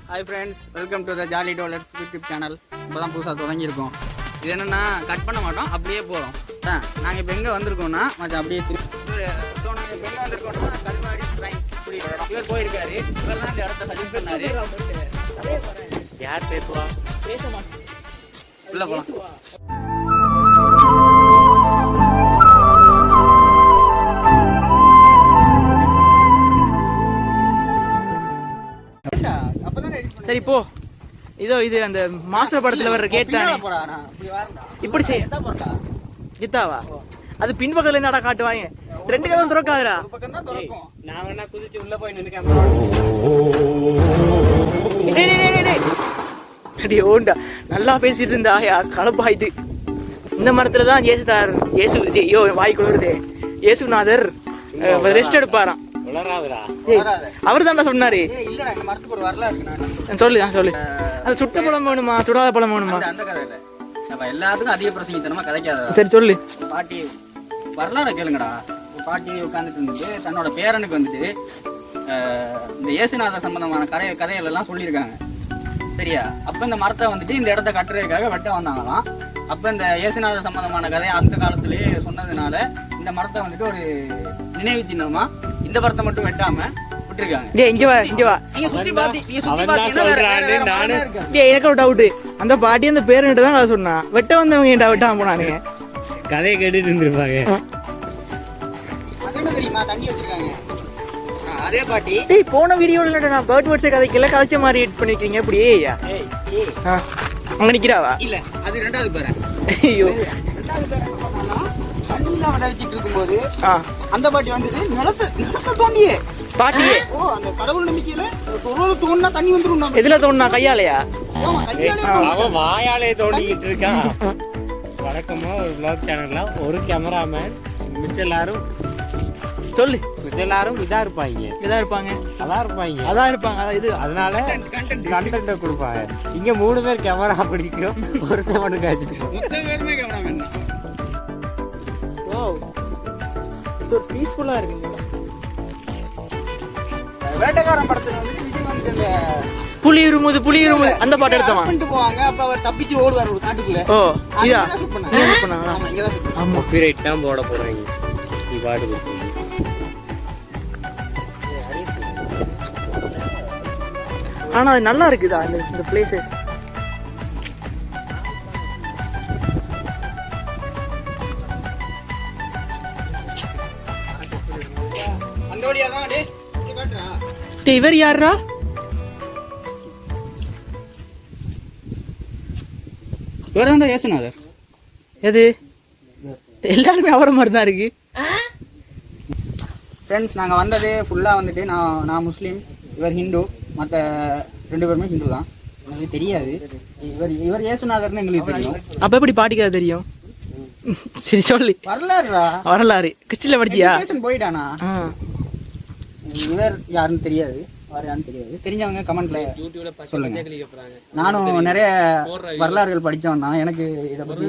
Hi friends, welcome to the Jolly Dollars YouTube channel. இப்போதான் புதுசாக தொடங்கியிருக்கோம். இது என்னென்னா கட் பண்ண மாட்டோம், அப்படியே போகிறோம். நாங்கள் இப்போ எங்கே வந்திருக்கோம்னா மச்சான் அப்படியே ஸோ நாங்கள் இப்போ எங்கே வந்திருக்கோம்னா கல்வாடி ட்ரைன் இப்படி இவர் போயிருக்காரு. இவர் தான் இந்த இடத்த சஜஸ்ட் பண்ணாரு. யார் பேசுவா? பேச மாட்டோம், உள்ளே போகலாம். சரி போ. இதோ இது அந்த மாஸ்டர் படத்துல வர்ற கேட் தானே. இப்படி செய். கித்தாவா? அது பின்பக்கத்துல இருந்தாடா காட்டுவாங்க. ரெண்டு கதவும் திறக்காதடா. ஒரு பக்கம் தான் திறக்கும். நான் வேணா குதிச்சு உள்ள போய் நின்னுக்கேன். டேய். அடி ஓண்டா. நல்லா பேசிட்டு இருந்தா கலப்பாயிட்டு. இந்த மரத்துல தான் இயேசு வாய் குளிருதே. இயேசுநாதர் ரெஸ்ட் எடுப்பாராம். அவர் தான்டா சொன்னாரு. சொல்லு அது சுட்ட பழம் வேணுமா சுடாத பழம் வேணுமா? அந்த கதை இல்ல, நம்ம எல்லாத்துக்கும் அதிக பிரசங்கித்தனமா கதைக்காத. சரி சொல்லு. பாட்டி வரலாறு கேளுங்கடா. பாட்டி உட்காந்துட்டு இருந்துட்டு தன்னோட பேரனுக்கு வந்துட்டு இந்த இயேசுநாதர் சம்பந்தமான கதைகள் எல்லாம் சொல்லியிருக்காங்க. சரியா? அப்ப இந்த மரத்தை வந்துட்டு இந்த இடத்த கட்டுறதுக்காக வெட்ட வந்தாங்களாம். அப்ப இந்த இயேசுநாதர் சம்பந்தமான கதையை அந்த காலத்திலேயே சொன்னதுனால இந்த மரத்தை வந்துட்டு ஒரு நினைவு சின்னமா இந்த மரத்தை மட்டும் வெட்டாம விட்டுருக்காங்க. எனக்கு ஒரு டவுட். அந்த பாட்டி அந்த பேரன்கிட்ட தான் கதை சொன்னா, வெட்ட வந்தவங்க ஏன்டா வெட்டாம போனானுங்க? கதையை கேட்டுட்டு இருந்திருப்பாங்க. தெரியுமா தண்ணி வச்சிருக்காங்க. அதே பாட்டி போன வீடியோல நான் பேர்ட் வேர்ட்ஸ் கதைக்கல கதைச்ச மாதிரி எடிட் பண்ணிருக்கீங்க. அப்படியே அங்க நிக்கிறாவா? இல்ல, அது ரெண்டாவது பேர். ஐயோ, ரெண்டாவது பேர் என்ன பண்ணானா தண்ணில வதச்சிட்டு இருக்கும்போது அந்த பாட்டி வந்துட்டு நிலத்தை தோண்டியே பாட்டியே அந்த கடவுள் நம்பிக்கையில தோண்டினா தண்ணி வந்துடும். எதுல தோண்டினா? கையாலையா? அவன் வாயாலே தோண்டிக்கிட்டு இருக்கான். வழக்கமா ஒரு vlog சேனல்ல ஒரு கேமராமேன், மிச்ச எல்லாரும் சொல்லு, மிச்ச எல்லாரும் இதா இருப்பாங்க. அதான் இருப்பாங்க. இது அதனால கண்டென்ட் கொடுப்பாங்க. இங்க 3 பேர் கேமரா பிடிக்கிறோம், ஒருத்தன் மட்டும் காய்ச்சிட்டு. இது பீஸ்ஃபுல்லா இருக்குங்க. வேட்டைக்காரன் படத்துல வந்து விஜய் வந்துட்டு அந்த புலி இருமுது அந்த பாட்டு எடுத்தவன் போவாங்க. அப்ப அவர் தப்பிச்சு ஓடுவார் ஒரு காட்டுக்குள்ள. காப்பிரைட் தான் போட போறாங்க. நீ பாட்டு ஆனா அது நல்லா இருக்குதா இந்த பிளேசஸ்? இவர் யாரா? இயேசுநாதர். எது? எல்லாருமே அவர மாதிரி தான் இருக்கு. ஃப்ரெண்ட்ஸ், நாங்கள் வந்தது ஃபுல்லாக வந்துட்டு நான் முஸ்லீம், இவர் ஹிந்து. மற்ற 2 பேருமே ஹிந்து தான். எங்களுக்கு தெரியாது இவர் இயேசுநாதர்னு எங்களுக்கு தெரியும். அப்ப எப்படி பாட்டிக்கா தெரியும்? சரி சொல்லு. வரலாறு கிறிஸ்டில படிச்சியா? போயிட்டானா? இவர் யாருன்னு தெரியாது, தெரிஞ்சவங்க கமெண்ட்ல சொல்லுங்க. நானும் நிறைய வரலாறுகள் படிச்சவன் தான், எனக்கு இதை பத்தி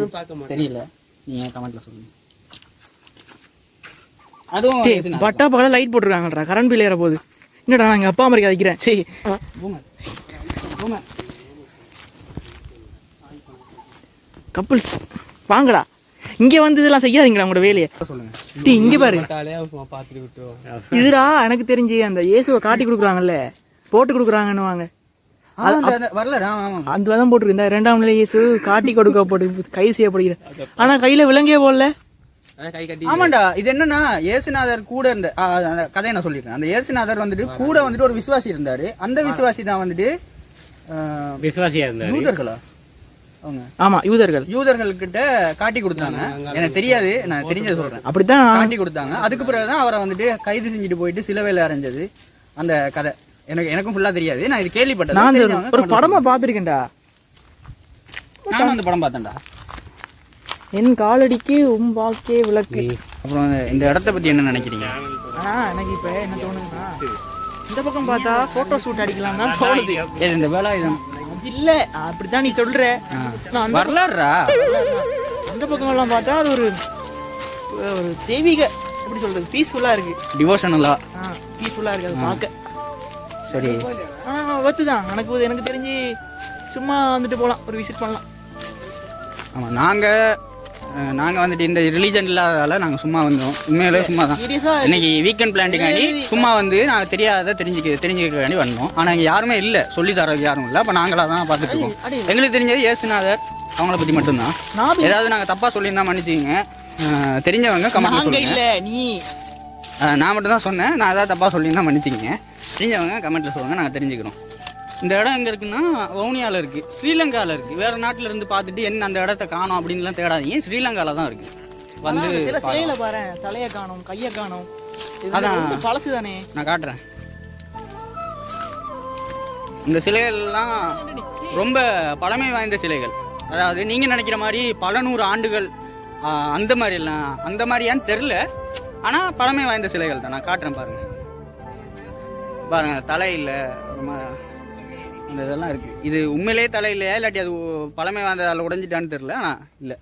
தெரியல. நீங்க கமெண்ட்ல சொல்லுங்க. அதுவும் பட்டா பகல லைட் போட்டுருக்காங்கடா, கரண்ட் பில் ஏற போகுது. என்னடா நான் எங்க அப்பா மாதிரி கதைக்கிறேன். சரி கப்புள்ஸ் வாங்கடா, இங்க வந்து இதெல்லாம் செய்யாதீங்கடா உங்களோட வேலையை. இங்க பாரு, இதுடா எனக்கு தெரிஞ்சு அந்த இயேசுவை காட்டி கொடுக்குறாங்கல்ல, போட்டு கொடுக்குறாங்கன்னு வாங்க. அதுலதான் போட்டுருக்கு. இந்த 2ஆம் நிலை இயேசு காட்டி கொடுக்கப்பட்டு கைது செய்யப்படுகிறார். ஆனா கையில விலங்கே போடல. ஆமாண்டா, இது என்னன்னா இயேசுநாதர் கூட இருந்த கதையை நான் சொல்லிடுறேன். அந்த இயேசுநாதர் வந்துட்டு கூட வந்துட்டு ஒரு விசுவாசி இருந்தாரு. அந்த விசுவாசி தான் வந்துட்டு யூதர்களா? ஆமா, யூதர்கள் கிட்ட காட்டி கொடுத்தாங்க. எனக்கு தெரியாது, நான் தெரிஞ்சதை சொல்றேன். அப்படித்தான் காட்டி கொடுத்தாங்க. அதுக்கு பிறகுதான் அவரை வந்துட்டு கைது செஞ்சுட்டு போயிட்டு சிலுவையில அரைஞ்சது அந்த கதை. எனக்கும் ஃபுல்லா தெரியாது, நான் இது கேள்விப்பட்டேன். நான் ஒரு படமா பாத்திருக்கேன்டா. நானும் அந்த படம் பார்த்தேன்டா. என் காலடிக்கு வாக்கே விளக்கு. அப்புறம் இந்த இடத்த பத்தி என்ன நினைக்கிறீங்க? எனக்கு இப்ப என்ன தோணுதுன்னா, இந்த பக்கம் பார்த்தா போட்டோ ஷூட் அடிக்கலாம் தான் தோணுது. இந்த வேலை இல்ல அப்படித்தான் நீ சொல்ற. வரலாறுடா. அந்த பக்கம் எல்லாம் பார்த்தா அது ஒரு தெய்வீக எப்படி சொல்றது, பீஸ்ஃபுல்லா இருக்கு. டிவோஷனலா பீஸ்ஃபுல்லா இருக்கு அது பார்க்க. சரி. ஒத்து தான் எனக்கு தெரிஞ்சு சும்மா வந்துட்டு போகலாம், ஒரு விசிட் பண்ணலாம். ஆமாம், நாங்கள் வந்துட்டு இந்த ரிலீஜன் இல்லாததால் நாங்கள் சும்மா வந்தோம். உண்மையிலே சும்மா தான். இன்னைக்கு வீக்கெண்ட் பிளான்ட்டுக்காண்டி சும்மா வந்து நாங்கள் தெரியாத தெரிஞ்சுக்கிறக்காண்டி வந்தோம். ஆனால் இங்கே யாருமே இல்லை, சொல்லி தரது யாரும் இல்லை. அப்போ நாங்களாக தான் பார்த்துட்டு இருக்கோம். எங்களுக்கு தெரிஞ்சது இயேசுநாதர் அவங்கள பற்றி மட்டும்தான். ஏதாவது நாங்கள் தப்பாக சொல்லியிருந்தா மன்னிச்சிங்க. தெரிஞ்சவங்க கமெண்ட் சொல்லுங்க. நீ நான் மட்டும் தான் சொன்னேன். நான் ஏதாவது தப்பாக சொல்லியிருந்தா மன்னிச்சிங்க. தெரிஞ்சவங்க கமெண்ட்டில் சொல்லுங்கள், நாங்கள் தெரிஞ்சுக்கிறோம். இந்த இடம் எங்கே இருக்குன்னா வவுனியாவில் இருக்குது, ஸ்ரீலங்காவில் இருக்குது. வேறு நாட்டில் இருந்து பார்த்துட்டு என்ன அந்த இடத்த காணும் அப்படின்லாம் தேடாதீங்க. ஸ்ரீலங்காவில் தான் இருக்குது. வந்து சில சிலையில பாரு, தலையை காணும், கையை காணும். அதான் பழசு தானே. நான் காட்டுறேன். இந்த சிலைகள்லாம் ரொம்ப பழமை வாய்ந்த சிலைகள். அதாவது நீங்கள் நினைக்கிற மாதிரி பல நூறு ஆண்டுகள் அந்த மாதிரியான்னு தெரில. ஆனால் பழமை வாய்ந்த சிலைகள் தான். நான் காட்டுறேன் பாருங்கள். தலை இல்லை, அந்த இதெல்லாம் இருக்குது. இது உண்மையிலேயே தலை இல்லையா இல்லாட்டி அது பழமை வாய்ந்ததால் உடைஞ்சிட்டான்னு தெரில. ஆனால் இல்லை,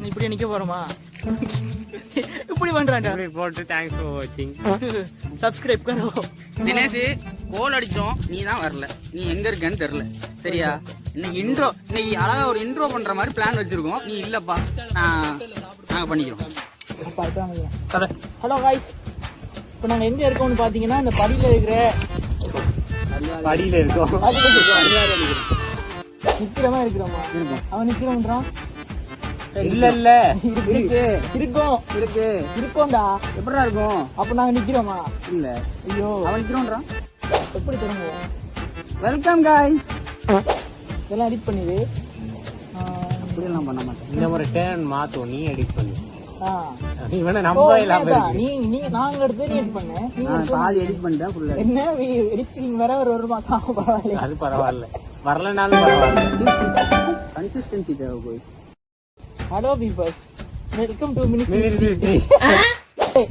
இப்படி நிற்க போகிறோமா? இப்படி பண்ணுறாங்க. போட்டு தேங்க்ஸ் ஃபார் வாட்சிங். சப்ஸ்கிரைப் கரோ. தினேஷ் கோல் அடித்தோம், நீ தான் வரல. நீ எங்கே இருக்கேன்னு தெரில. சரியா? இன்னைக்கு அழகாக ஒரு இன்ட்ரோ பண்ணுற மாதிரி பிளான் வச்சுருக்கோம். நீ இல்லைப்பா, நாங்கள் பண்ணிக்கிறோம். ஹலோ காய்ஸ், இப்போ நாங்கள் எங்கே இருக்கோம்னு பார்த்தீங்கன்னா அந்த படியில் இருக்கோம். நிற்கிறமா இருக்கிறோமா? அவன் நிற்கிறோன்றான். இல்ல இருக்கோம்டா. எப்படா இருக்கும்? அப்போ நாங்கள் நிற்கிறோமா? இல்ல. ஐயோ, அவன் நிற்கிறோன்றான். எப்படி தொடங்குவோம்? Welcome guys. இதெல்லாம் எடிட் பண்ணிடு. அப்படியெல்லாம் பண்ண மாட்டேன். இந்த ஒரு டேர்ன் மாத்தும், நீ எடிட் பண்ணு. நாங்க எடுத்து நீ எடிட் பண்ண. பாதி எடிட் பண்ணிட்டேன். ஃபுல்லா என்ன எடிட்டிங் வேற ஒரு மாசம் ஆகும். பரவாயில்ல, அது பரவாயில்ல, வரலனாலும் பரவாயில்ல. கன்சிஸ்டன்சி தேவை போய். Hello பீபர்ஸ், welcome to ministry.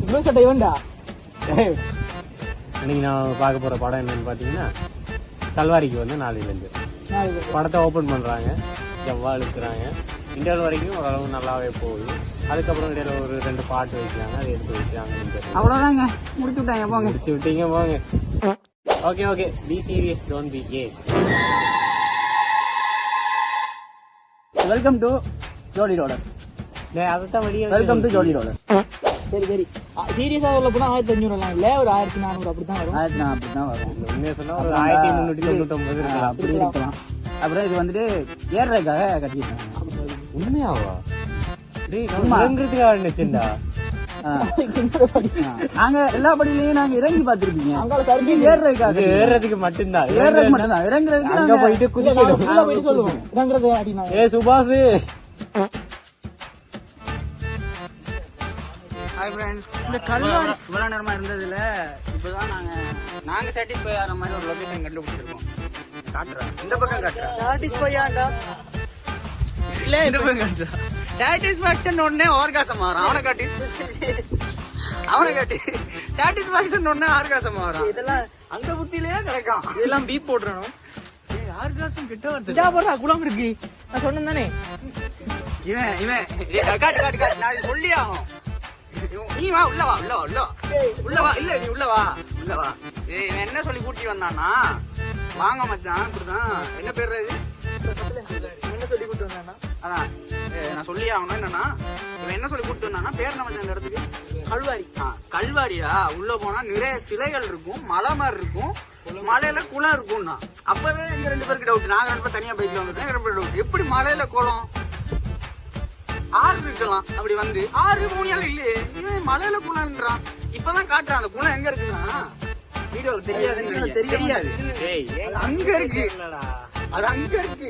இவ்வளோ சட்டை வேண்டா. இன்னைக்கு நான் பார்க்க போற படம் என்னன்னு பாத்தீங்கன்னா, கல்வாரிக்கு வந்து நாளையிலேருந்து படத்தை ஓபன் பண்றாங்க. ஜவ்வா இழுக்கிறாங்க. இன்டர்வல் வரைக்கும் ஓரளவு நல்லாவே போகுது. அதுக்கப்புறம் இடையில ஒரு 2 பாட்டு வைக்கிறாங்க, அதை எடுத்து வைக்கிறாங்க. அவ்வளோதாங்க, முடிச்சு விட்டாங்க. போங்க, முடிச்சு விட்டீங்க, போங்க. Okay, be serious, don't be K. Welcome to Jodi roller. அதைத்தான் வெளியே வெல்கம் டு ஜோடி ரோலர். சரி சீரியஸா உள்ள போனா 1500 எல்லாம் இல்ல, ஒரு 1400 அப்படிதான் வரும். அப்படிதான் வரும். உண்மையா சொன்னா ஒரு 1399 இருக்கலாம். அப்படி இருக்கலாம். அப்புறம் இது வந்துட்டு ஏறுறதுக்காக கட்டிட்டாங்க. உண்மையாவா? நினைச்சுண்டா நாங்க எல்லா படியிலயும் நாங்க இறங்கி பாத்துருப்பீங்க. ஏறுறதுக்கு மட்டும்தான், இறங்குறதுக்கு அங்க போயிட்டு குதிக்கணும் சொல்லுவோம். இறங்குறது. ஏ சுபாஷ், இந்த கல்வாரி இவ்வளவு நேரமா இருந்ததுல இப்பதான் நாங்க சாட்டிஸ்ஃபை ஆகிற மாதிரி ஒரு லொகேஷன் கண்டுபிடிச்சிருக்கோம். காட்டுறேன், இந்த பக்கம் காட்டுறேன். சாட்டிஸ்ஃபை ஆண்டா இல்ல, இந்த பக்கம் காட்டுறேன். சாட்டிஸ்பாக்சன் உடனே ஆர்காசம் ஆறான். அவனை காட்டி சாட்டிஸ்பாக்சன் உடனே ஆர்காசம் ஆறான். இதெல்லாம் அந்த புத்திலேயே கிடைக்கும். இதெல்லாம் பீப் போட்டுறணும். ஆர்காசம் கிட்ட வருது. குளம் இருக்கு, நான் சொன்னேன் தானே. இவன் காட்டு நான் சொல்லி ஆகும். நீ வா, உள்ள வா. இல்ல, நீ உள்ள வா. இவன் என்ன சொல்லி கூட்டி வந்தான்னா, வாங்க மச்சான் இப்படிதான். என்ன பேர் இது? என்ன சொல்லி கூட்டு வந்தானா? அதான் நான் சொல்லி ஆகணும். என்னன்னா, இவன் என்ன சொல்லி கூட்டு வந்தானா, பேர் நம்ம அந்த இடத்துக்கு கல்வாரி. கல்வாரியா? உள்ள போனா நிறைய சிலைகள் இருக்கும், மலை மாதிரி இருக்கும், மலையில குளம் இருக்கும்னா. அப்பவே எங்க 2 பேருக்கு டவுட். நாங்க 2 பேர் தனியா போயிட்டு வந்துட்டோம். 2 பேர் டவுட், எப்படி மலையில குளம்? ஆறு இருக்கலாம். அப்படி வந்து 6 மூணியால இல்லையே, இவன் மலையில குளம்ன்றான். இப்பதான் காட்டுறான். அந்த குளம் எங்க இருக்குன்னா வீடியோ தெரியாது. அங்க இருக்கு, அது அங்க இருக்கு.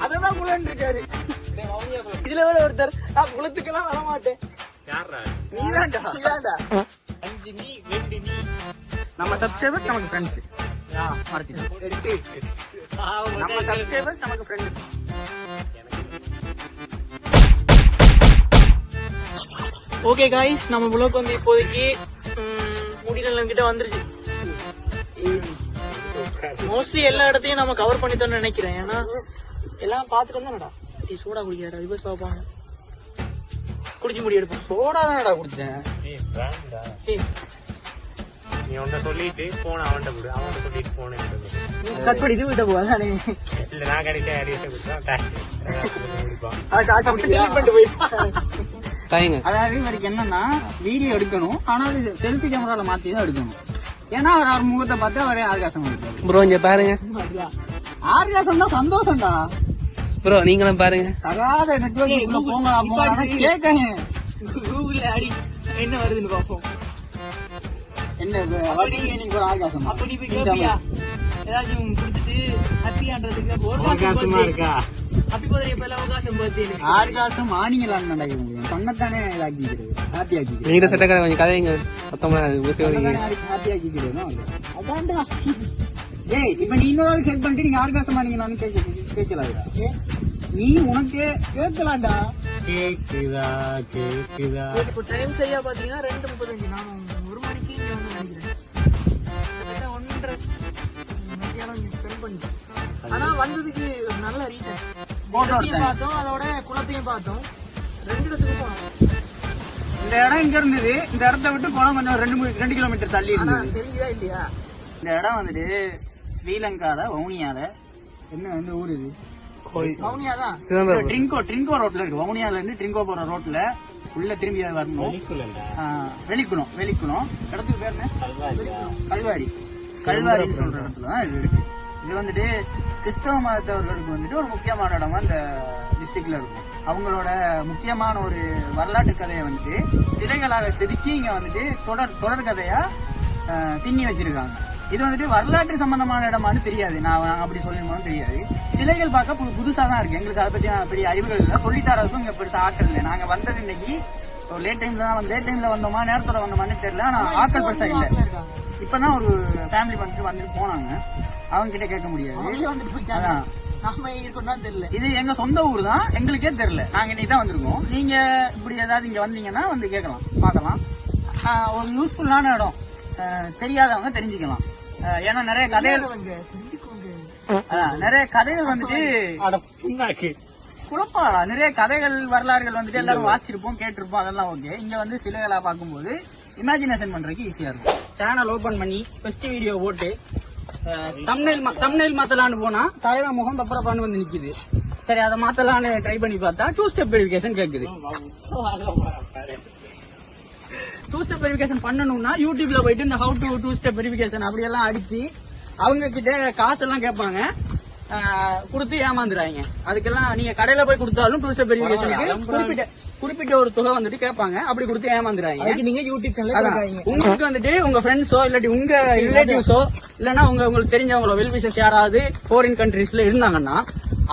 அததான் குளம் இருக்காரு. இதுல வேற ஒருத்தர், நான் குளத்துக்கெல்லாம் வர மாட்டேன். நீதான்டா. நம்ம சப்ஸ்கிரைபர்ஸ் நமக்கு ஃப்ரெண்ட்ஸ். நம்ம சப்ஸ்கிரைபர்ஸ் நமக்கு ஃப்ரெண்ட்ஸ். ஓகே காய்ஸ், நம்ம புலோக் வந்து இப்போதைக்கு முடியல கிட்ட வந்துருச்சு. மோஸ்ட்லி எல்லா இடத்தையும் நம்ம கவர் பண்ணிட்டோம்னு நினைக்கிறேன். ஏன்னா எல்லாம் பார்த்துட்டு வந்தாடா. சூடா குடிக்காரு, ரிவர்ஸ் பார்ப்பாங்க. குடிச்சு முடி எடுப்போம். சோடா தானடா குடிச்சேன். நீ உன்ன சொல்லிட்டு போன அவன்கிட்ட கொடு, அவன்கிட்ட சொல்லிட்டு போன கட் பண்ணி விட்ட போதானே இல்ல நான் கிடைச்சா யாரையும் கொடுத்தான் அதாவது இவருக்கு என்னன்னா வீடியோ எடுக்கணும், ஆனா அது செல்ஃபி கேமரால மாத்தி தான் எடுக்கணும். ஏன்னா அவர் முகத்தை பார்த்து அவரே ஆர்காசம் எடுப்பாரு. ப்ரோ இங்க பாருங்க, ஆர்காசம் தான் சந்தோஷம்டா ப்ரோ நீங்களும் பாருங்க. தகாத நெட்வொர்க் போங்க கேட்கங்க. கூகுள்ல அடி என்ன வருதுன்னு பாப்போம். என்ன நீங்க ஒரு ஆர்காசம் அப்படி போய் கேப்பியா ஏதாச்சும் கொடுத்துட்டு ஹாப்பியான்றதுக்கு அவகாசமா இருக்கா? ஹாப்பி பர்த்டே இப்ப அவகாசம் பர்த்டே ஆர்காசம் ஆனிங்களான்னு நடக்க முடியும். தன்னைத்தானே ஆக்கிக்கிறது, ஹாப்பி ஆக்கிக்கிறது. நீங்க சட்டக்கடை கொஞ்சம் கதைங்க மொத்தமா ஹாப்பி ஆக்கிக்கிறதும் அதான்டா. ஏய் இப்ப நீ இன்னொரு ஆள் செக் பண்ணிட்டு நீங்க ஆர்காசம் ஆனீங்களான்னு கேட்கலாம்டா. நீ உனக்கே கேட்கலாம்டா. கேக்குதா கேக்குதா? இப்போ டைம் சரியா பாத்தீங்கன்னா 2:35. நான் 1 மணிக்கு இங்க வந்து நினைக்கிறேன். 1:30 மணிக்கு ஸ்பெண்ட் பண்ணிட்டேன். ஆனா வந்ததுக்கு நல்ல ரீசன். போட்டோத்தையும் பார்த்தோம், அதோட குளத்தையும் பார்த்தோம். 2 இடத்துக்கு போனோம். இந்த இடம் இங்க இருந்தது, இந்த இடத்த விட்டு போனா கொஞ்சம் 2 கிலோமீட்டர் தள்ளி இருந்தது. தெரிஞ்சுதா இல்லையா? இந்த இடம் வந்துட்டு ஸ்ரீலங்கால வவுனியால என்ன ஊர் இது? வவுனியாதான். ட்ரிங்கோ ரோட்ல இருக்கு. வவுனியால இருந்து ட்ரிங்கோ போற ரோட்ல உள்ள திரும்பி வரணும். வெளிக்குளம் இடத்துக்கு பேர் என்ன? கல்வாரின்னு சொல்ற இடத்துல தான் இது இருக்கு. இது வந்துட்டு கிறிஸ்தவ மதத்தவர்களுக்கு வந்துட்டு ஒரு முக்கியமான இடமா இந்த டிஸ்ட்ரிக்ட்ல இருக்கும். அவங்களோட முக்கியமான ஒரு வரலாற்று கதையை வந்துட்டு சிலைகளாக செதுக்கி இங்க வந்துட்டு தொடர் கதையா பின்னி வச்சிருக்காங்க. இது வந்துட்டு வரலாற்று சம்பந்தமான இடமானு தெரியாது, நான் அப்படி சொல்லிருந்தோம் தெரியாது. சிலைகள் பார்க்க புதுசா தான் இருக்கு. எங்களுக்கு அதை பத்தி பெரிய அறிவுகள் இல்லை, சொல்லித்தரதுக்கும் இங்க பெருசா ஆட்கள் இல்லை. நாங்க வந்தது இன்னைக்கு லேட் டைம்ல வந்தோமா நேரத்தோட வந்தோமான்னு தெரியல, ஆனா ஆட்கள் பெருசா இல்ல. இப்பதான் ஒரு ஃபேமிலி வந்துட்டு போனாங்க, அவங்க கிட்ட கேட்க முடியாது. அதான் இது எங்க சொந்த ஊர் தான், எங்களுக்கே தெரியல. நாங்க இன்னைக்கு தான் வந்திருக்கோம். நீங்க இப்படி ஏதாவது இங்க வந்தீங்கன்னா வந்து கேட்கலாம், பார்க்கலாம். ஒரு யூஸ்ஃபுல்லான இடம், தெரியாதவங்க தெரிஞ்சுக்கலாம். ஏன்னா நிறைய கதைகள் வந்துட்டு குழப்பாடா. நிறைய கதைகள் வரலாறுகள் வந்துட்டு எல்லாரும் வாசிச்சிருப்போம், கேட்டிருப்போம், அதெல்லாம் ஓகே. இங்க வந்து சிலைகளா பார்க்கும்போது இமேஜினேஷன் பண்றதுக்கு ஈஸியா இருக்கும். சேனல் ஓபன் பண்ணி ஃபர்ஸ்ட் வீடியோ போட்டு தம்ப்நெயில் மாத்தலான்னு போனா தலைவன் முகம் பப்பரப்பான்னு வந்து நிக்குது. சரி அதை மாத்தலான்னு ட்ரை பண்ணி பார்த்தா 2 ஸ்டெப் வெரிஃபிகேஷன் கேக்குது. 2 ஸ்டெப் வெரிஃபிகேஷன் பண்ணணும்னா யூடியூப்ல போயிட்டு இந்த ஹவு டு 2 ஸ்டெப் வெரிஃபிகேஷன் அப்படியெல்லாம் அடிச்சு அவங்க கிட்ட காசெல்லாம் கேட்பாங்க, கொடுத்து ஏமாந்துறாங்க. அதுக்கெல்லாம் நீங்க கடையில போய் கொடுத்தாலும் 2 ஸ்டெப் வெரிஃபிகேஷனுக்கு குறிப்பிட்ட ஒரு தொகை வந்துட்டு கேட்பாங்க, அப்படி கொடுத்து ஏமாந்துறாங்க. நீங்க யூடியூப் சேனல் உங்களுக்கு வந்துட்டு உங்க ஃப்ரெண்ட்ஸோ இல்லாட்டி உங்க ரிலேட்டிவ்ஸோ இல்லன்னா உங்களுக்கு தெரிஞ்சவங்களோ வெல்விஷர்ஸ் யாராவது ஃபாரின் கண்ட்ரீஸ்ல இருந்தாங்கன்னா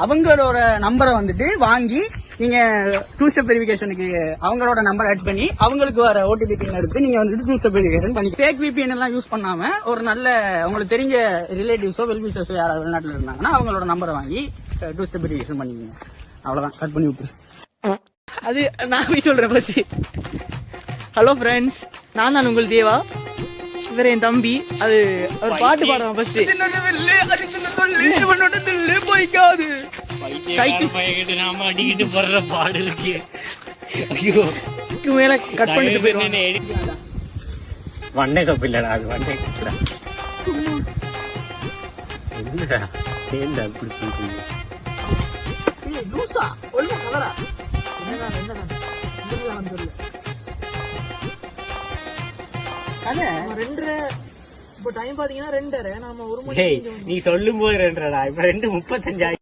அவங்களோட நம்பரை வந்துட்டு வாங்கி நீங்க 2 ஸ்டெப் வெரிஃபிகேஷனுக்கு அவங்களோட நம்பர் ஆட் பண்ணி அவங்களுக்கு வர ஓடிபி பின் எடுத்து நீங்க வந்துட்டு 2 ஸ்டெப் வெரிஃபிகேஷன் பண்ணி ஃபேக் VPN எல்லாம் யூஸ் பண்ணாம ஒரு நல்ல உங்களுக்கு தெரிஞ்ச ரிலேட்டிவ்ஸோ வெல்விஷர்ஸோ யாராவது வெளிநாட்டுல இருந்தாங்கன்னா அவங்களோட நம்பரை வாங்கி 2 ஸ்டெப் வெரிஃபிகேஷன் பண்ணிக்கோங்க. அவ்வளவுதான், கட் பண்ணி விட்டுரு. அது நான் போய் சொல்றேன் ஃபர்ஸ்ட். ஹலோ ஃப்ரெண்ட்ஸ், நான் தான் உங்கள் தேவா, இவர் என் தம்பி. அது ஒரு பாட்டு பாடுவான் ஃபர்ஸ்ட். சைக்கிள் நாம அடிக்கிட்டு போடுற பாடு இருக்கு. ஐயோ மேல கட் பண்ணிட்டு போயிடுவாங்க. வண்ணை கப்பு இல்லடா, அது வண்ணை கப்புடா. என்னடா ஏன்டா இப்படி சொல்றீங்க? லூசா ஒல்ல கலரா இப்போ டைம் பாத்தீங்கன்னா 2:30. நாம 1 மணி. நீ சொல்லும் போது 2:30, இப்ப 2:35.